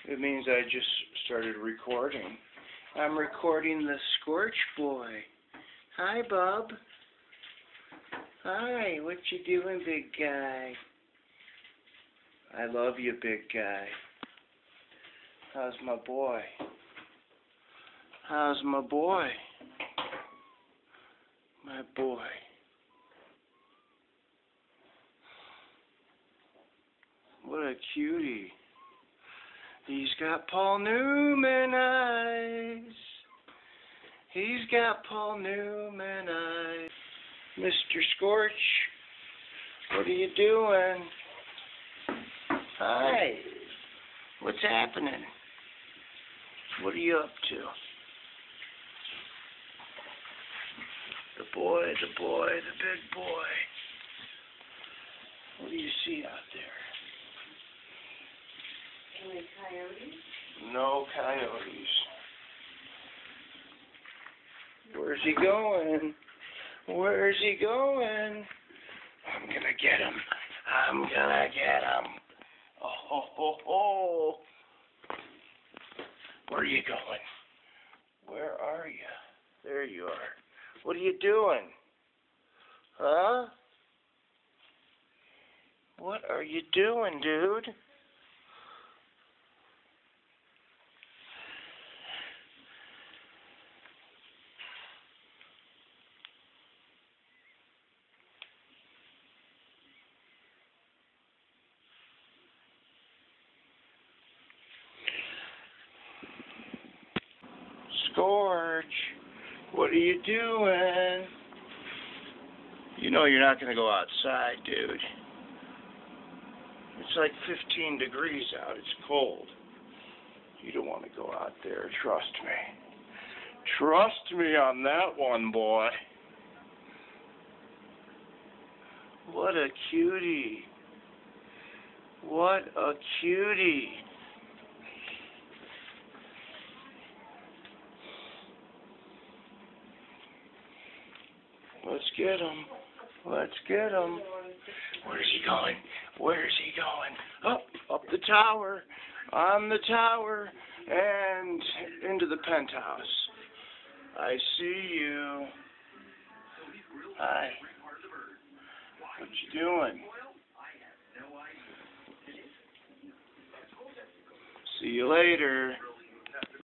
It means I just started recording. I'm recording the Scorch boy. Hi, bub. Hi, what you doing, big guy? I love you, big guy. How's my boy? How's my boy? My boy. What a cutie. He's got Paul Newman eyes. He's got Paul Newman eyes. Mr. Scorch, what are you doing? Hi. What's happening? What are you up to? The boy, the big boy. What do you see out there? Any coyotes? No coyotes. Where's he going? Where's he going? I'm gonna get him. I'm gonna get him. Oh, ho, ho, ho. Where are you going? Where are you? There you are. What are you doing? Huh? What are you doing, dude? Scorch, what are you doing? You know you're not going to go outside, dude. It's like 15 degrees out. It's cold. You don't want to go out there. Trust me. Trust me on that one, boy. What a cutie. What a cutie. Let's get him. Let's get him. Where's he going? Where's he going? Up the tower. On the tower. And into the penthouse. I see you. Hi. What you doing? See you later.